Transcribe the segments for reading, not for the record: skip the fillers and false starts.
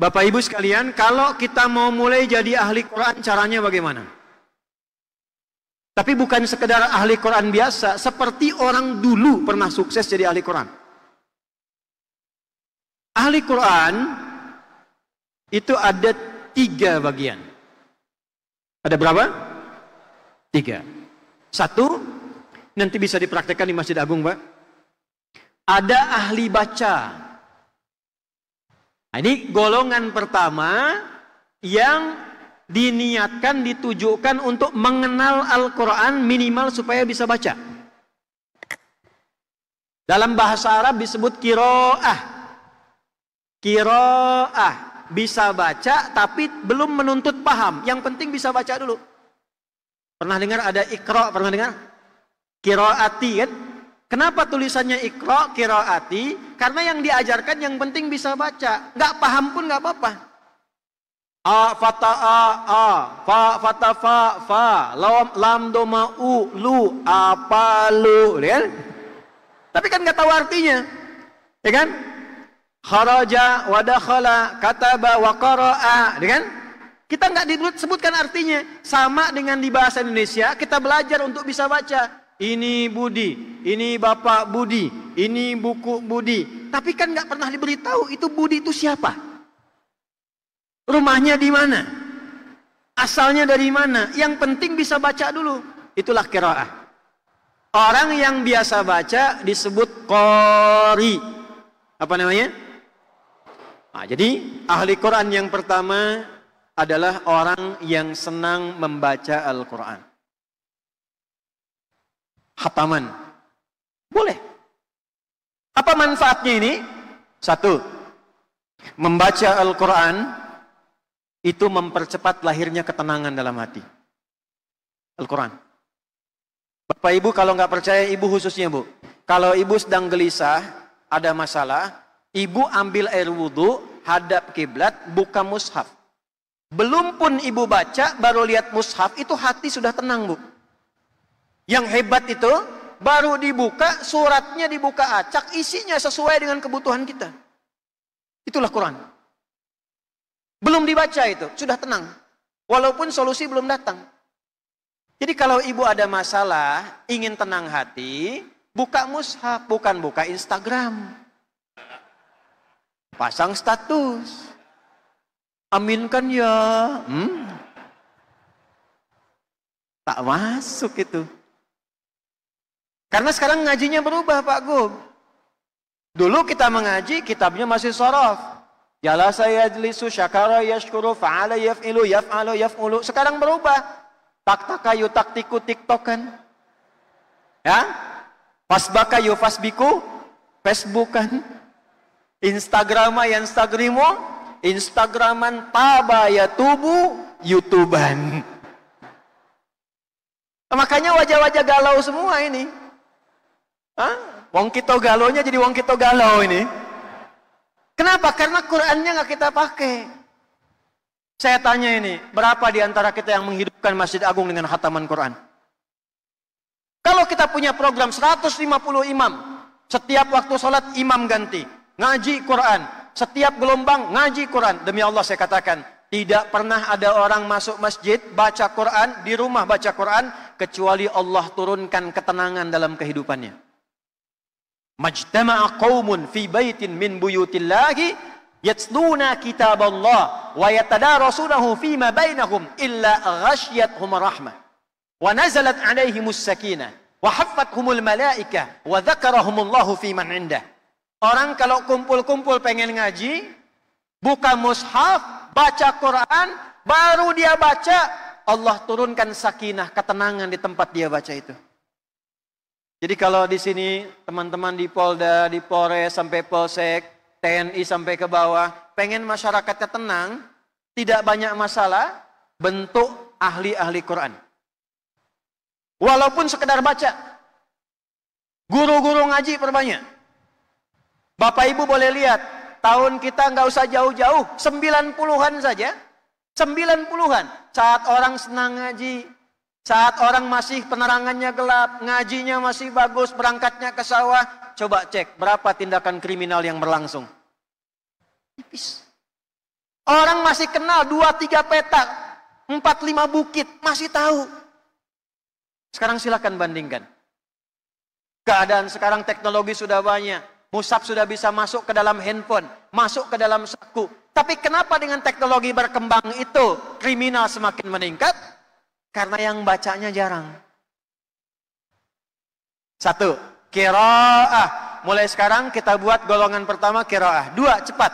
Bapak Ibu sekalian, kalau kita mau mulai jadi ahli Quran, caranya bagaimana? Tapi bukan sekedar ahli Quran biasa, seperti orang dulu pernah sukses jadi ahli Quran. Ahli Quran itu ada 3 bagian. Ada berapa? 3. 1, nanti bisa dipraktekkan di Masjid Agung, Pak. Ada ahli baca. Nah, ini golongan pertama yang diniatkan, ditujukan untuk mengenal Al-Quran minimal supaya bisa baca. Dalam bahasa Arab disebut kiro'ah. Kiro'ah. Bisa baca tapi belum menuntut paham. Yang penting bisa baca dulu. Pernah dengar ada ikro? Pernah dengar? Kiro'ati kan? Kenapa tulisannya ikro, kiro'ati? Karena yang diajarkan yang penting bisa baca. Nggak paham pun nggak apa-apa. A, fata, a, fa, fata, fa, lam, doma, lu, apa, lu. Kan? Tapi kan nggak tahu artinya. Ya kan? Kharaja, wadakhala, kataba, waqara'a. Ya kan? Kita nggak disebutkan artinya. Sama dengan di bahasa Indonesia, kita belajar untuk bisa baca. Ini Budi, ini Bapak Budi, ini buku Budi. Tapi kan nggak pernah diberitahu itu Budi itu siapa? Rumahnya di mana? Asalnya dari mana? Yang penting bisa baca dulu. Itulah qiraah. Orang yang biasa baca disebut qari. Apa namanya? Nah, jadi ahli Quran yang pertama adalah orang yang senang membaca Al-Quran. Khataman. Boleh. Apa manfaatnya ini? 1. Membaca Al-Quran itu mempercepat lahirnya ketenangan dalam hati. Al-Quran. Bapak Ibu kalau nggak percaya, Ibu khususnya Bu. Kalau Ibu sedang gelisah, ada masalah, Ibu ambil air wudhu, hadap kiblat, buka mushaf. Belum pun Ibu baca, baru lihat mushaf, itu hati sudah tenang Bu. Yang hebat itu, baru dibuka, suratnya dibuka acak, isinya sesuai dengan kebutuhan kita. Itulah Quran. Belum dibaca itu, sudah tenang. Walaupun solusi belum datang. Jadi kalau Ibu ada masalah, ingin tenang hati, buka mushaf, bukan buka Instagram. Pasang status. Aminkan ya. Tak masuk itu. Karena sekarang ngajinya berubah Pak Gub. Dulu kita mengaji, kitabnya masih sorof. Jalasa yajlisu, syakara yashkuru, fa'ala yaf'ilu, yaf'alu, yaf'ulu. Sekarang berubah. Tak-taka yutaktiku, tiktokan. Ya? Fasbaka yufasbiku, facebookan. Instagrama yanstagrimu, instagraman taba yatubu, youtuban. Makanya wajah-wajah galau semua ini. Hah? Wong kita galonya jadi wong kita galau ini. Kenapa? Karena Qurannya nggak kita pakai. Saya tanya ini, berapa di antara kita yang menghidupkan Masjid Agung dengan khataman Quran? Kalau kita punya program 150 imam, setiap waktu sholat imam ganti, ngaji Quran, setiap gelombang ngaji Quran. Demi Allah saya katakan, tidak pernah ada orang masuk masjid, baca Quran, di rumah baca Quran, kecuali Allah turunkan ketenangan dalam kehidupannya. Majtama'a qaumun fi baitin min buyutillahi yatluna kitaballah wa yatadarasunahu fima bainahum illa ghasyiyatuhum rahmah wa nazalat 'alaihimus sakinah wa haffathumul malaikah wa dzakarahumullahu fi man 'indah. Orang kalau kumpul-kumpul pengen ngaji, buka mushaf, baca Quran, baru dia baca, Allah turunkan sakinah, ketenangan di tempat dia baca itu. Jadi kalau di sini teman-teman di Polda, di Polres sampai Polsek, TNI sampai ke bawah, pengen masyarakatnya tenang, tidak banyak masalah, bentuk ahli-ahli Quran. Walaupun sekedar baca. Guru-guru ngaji perbanyak. Bapak Ibu boleh lihat, tahun kita nggak usah jauh-jauh, 90-an saja. 90-an. Saat orang senang ngaji, saat orang masih penerangannya gelap, ngajinya masih bagus, berangkatnya ke sawah, coba cek berapa tindakan kriminal yang berlangsung. Tipis. Orang masih kenal 2-3 petak, 4-5 bukit, masih tahu. Sekarang silakan bandingkan. Keadaan sekarang teknologi sudah banyak. Mushaf sudah bisa masuk ke dalam handphone, masuk ke dalam saku. Tapi kenapa dengan teknologi berkembang itu kriminal semakin meningkat? Karena yang bacanya jarang. Satu, qiraah. Mulai sekarang kita buat golongan pertama qiraah. 2, cepat.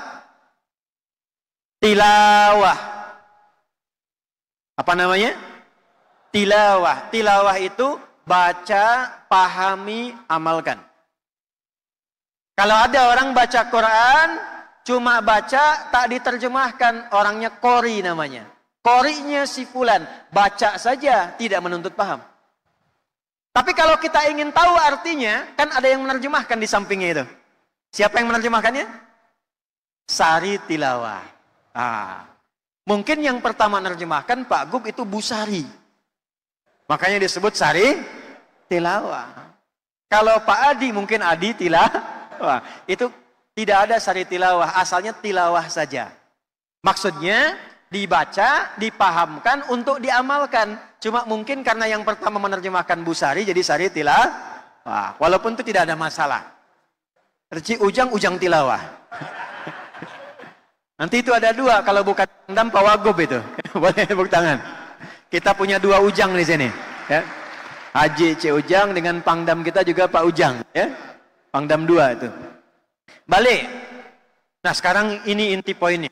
Tilawah. Apa namanya? Tilawah. Tilawah itu baca, pahami, amalkan. Kalau ada orang baca Quran, cuma baca, tak diterjemahkan, orangnya qori namanya. Qorinya si fulan, baca saja, tidak menuntut paham. Tapi kalau kita ingin tahu artinya, kan ada yang menerjemahkan di sampingnya itu. Siapa yang menerjemahkannya? Sari Tilawah. Mungkin yang pertama menerjemahkan Pak Gub itu Busari. Makanya disebut Sari Tilawah. Kalau Pak Adi mungkin Adi Tilawah. Itu tidak ada Sari Tilawah, asalnya tilawah saja. Maksudnya dibaca, dipahamkan untuk diamalkan. Cuma mungkin karena yang pertama menerjemahkan Busari jadi Sari Tilawah. Walaupun itu tidak ada masalah. Reci ujang, ujang tilawah. Nanti itu ada 2, kalau bukan Pangdam Pak Wagub itu. Boleh tepuk tangan. Kita punya 2 ujang di sini, ya. Haji C Ujang dengan Pangdam kita juga Pak Ujang, ya. Pangdam 2 itu. Balik. Nah, sekarang ini inti poinnya.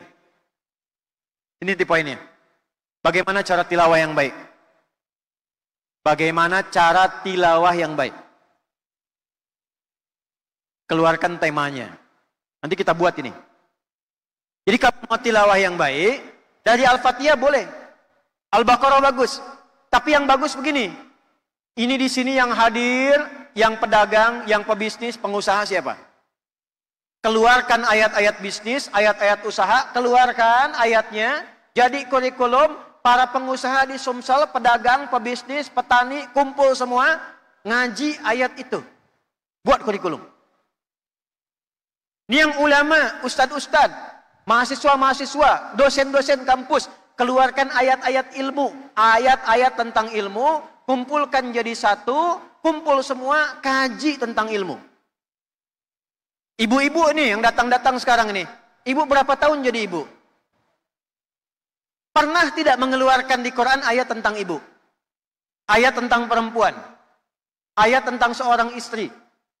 Ini inti poinnya. Bagaimana cara tilawah yang baik? Bagaimana cara tilawah yang baik? Keluarkan temanya. Nanti kita buat ini. Jadi kalau mau tilawah yang baik, dari Al-Fatihah boleh. Al-Baqarah bagus. Tapi yang bagus begini. Ini di sini yang hadir, yang pedagang, yang pebisnis, pengusaha siapa? Keluarkan ayat-ayat bisnis, ayat-ayat usaha, keluarkan ayatnya. Jadi kurikulum para pengusaha di Sumsel, pedagang, pebisnis, petani, kumpul semua, ngaji ayat itu. Buat kurikulum. Ini yang ulama, ustad-ustad, mahasiswa-mahasiswa, dosen-dosen kampus, keluarkan ayat-ayat ilmu, ayat-ayat tentang ilmu, kumpulkan jadi satu, kumpul semua, kaji tentang ilmu. Ibu-ibu ini yang datang-datang sekarang ini, ibu berapa tahun jadi ibu? Pernah tidak mengeluarkan di Quran ayat tentang ibu? Ayat tentang perempuan? Ayat tentang seorang istri?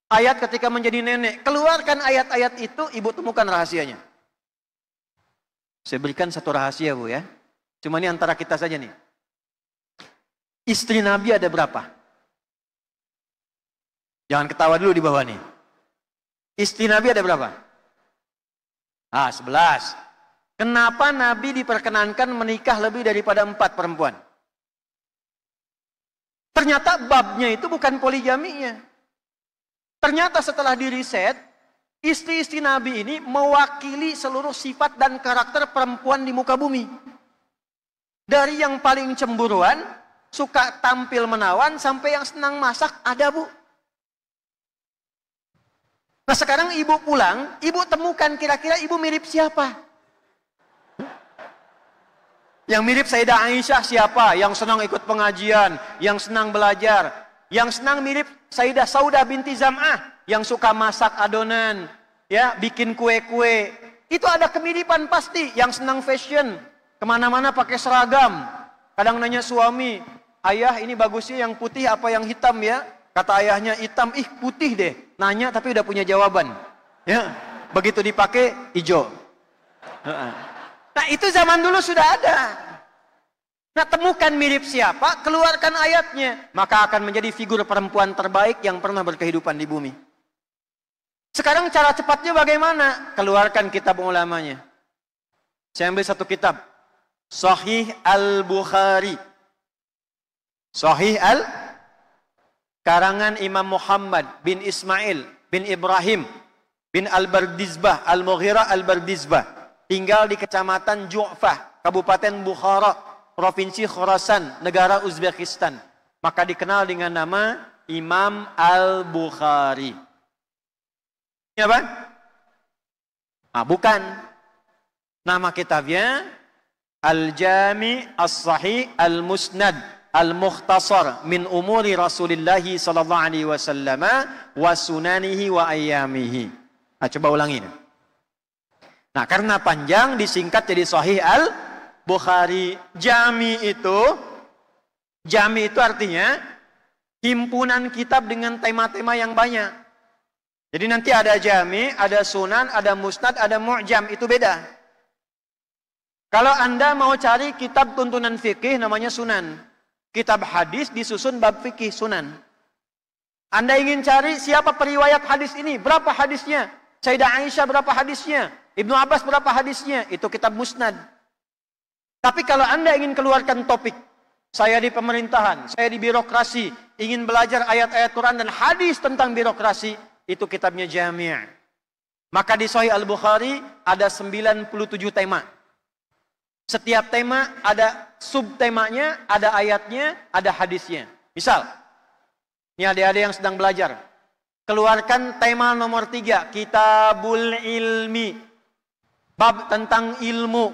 Ayat ketika menjadi nenek? Keluarkan ayat-ayat itu, ibu temukan rahasianya. Saya berikan satu rahasia Bu ya. Cuma ini antara kita saja nih. Istri Nabi ada berapa? Jangan ketawa dulu di bawah nih. Istri Nabi ada berapa? 11. Kenapa Nabi diperkenankan menikah lebih daripada 4 perempuan? Ternyata babnya itu bukan poligaminya. Ternyata setelah diriset, istri-istri Nabi ini mewakili seluruh sifat dan karakter perempuan di muka bumi. Dari yang paling cemburuan, suka tampil menawan, sampai yang senang masak ada Bu. Nah sekarang ibu pulang, ibu temukan kira-kira ibu mirip siapa? Yang mirip Sayyidah Aisyah siapa? Yang senang ikut pengajian, yang senang belajar, yang senang mirip Sayyidah Saudah binti Zam'ah, yang suka masak adonan, ya bikin kue-kue. Itu ada kemiripan pasti. Yang senang fashion, kemana-mana pakai seragam. Kadang nanya suami, ayah ini bagusnya yang putih apa yang hitam ya? Kata ayahnya hitam, ih putih deh. Nanya tapi udah punya jawaban. Ya, begitu dipakai hijau. Nah itu zaman dulu sudah ada. Nah temukan mirip siapa, keluarkan ayatnya. Maka akan menjadi figur perempuan terbaik yang pernah berkehidupan di bumi. Sekarang cara cepatnya bagaimana? Keluarkan kitab ulamanya. Saya ambil satu kitab. Sahih Al-Bukhari. Sahih karangan Imam Muhammad bin Ismail bin Ibrahim bin Al-Bardizbah, Al-Mughirah Al-Bardizbah. Tinggal di Kecamatan Ju'fah, Kabupaten Bukhara, Provinsi Khorasan, negara Uzbekistan. Maka dikenal dengan nama Imam Al-Bukhari. Ini apa? Bukan. Nama kitabnya Al-Jami' As-Sahih Al-Musnad Al-Mukhtasar min umuri Rasulillah sallallahu alaihi wasallam wa sunanihi wa ayyamihi. Nah, coba ulangi. Nah, karena panjang disingkat jadi Sahih Al-Bukhari. Jami itu artinya himpunan kitab dengan tema-tema yang banyak. Jadi nanti ada jami, ada sunan, ada musnad, ada mu'jam, itu beda. Kalau Anda mau cari kitab tuntunan fikih namanya sunan. Kitab hadis disusun bab fikih sunan. Anda ingin cari siapa periwayat hadis ini, berapa hadisnya? Sayyidah Aisyah berapa hadisnya? Ibnu Abbas berapa hadisnya? Itu kitab musnad. Tapi kalau Anda ingin keluarkan topik, saya di pemerintahan, saya di birokrasi, ingin belajar ayat-ayat Quran dan hadis tentang birokrasi, itu kitabnya Jami'. Maka di Sahih Al-Bukhari ada 97 tema. Setiap tema ada subtemanya, ada ayatnya, ada hadisnya. Misal, ini adik-adik yang sedang belajar, keluarkan tema nomor 3, Kitabul Ilmi. Bab tentang ilmu.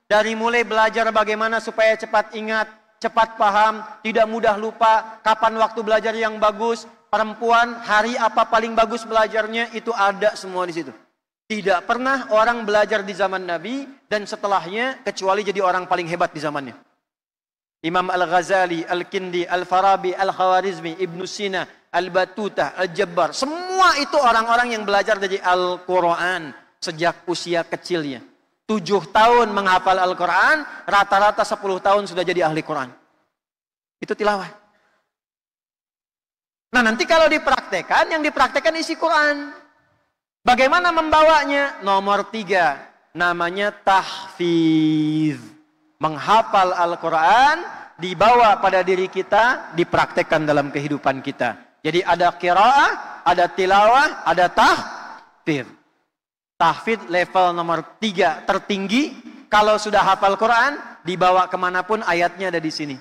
Dari mulai belajar bagaimana supaya cepat ingat, cepat paham, tidak mudah lupa, kapan waktu belajar yang bagus, perempuan, hari apa paling bagus belajarnya, itu ada semua di situ. Tidak pernah orang belajar di zaman Nabi dan setelahnya kecuali jadi orang paling hebat di zamannya. Imam Al-Ghazali, Al-Kindi, Al-Farabi, Al-Khawarizmi, Ibnu Sina, Al-Batutah, Al-Jabbar. Semua itu orang-orang yang belajar dari Al-Quran sejak usia kecilnya. 7 tahun menghafal Al-Quran, rata-rata 10 tahun sudah jadi ahli Quran. Itu tilawah. Nah, nanti kalau dipraktekan, yang dipraktekan isi Quran. Bagaimana membawanya? Nomor 3, namanya tahfiz. Menghafal Al-Quran, dibawa pada diri kita, dipraktekkan dalam kehidupan kita. Jadi ada qiraah, ada tilawah, ada tahfiz. Tahfiz level nomor 3 tertinggi. Kalau sudah hafal Quran, dibawa kemanapun ayatnya ada di sini.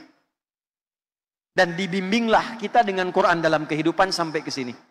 Dan dibimbinglah kita dengan Quran dalam kehidupan sampai ke sini.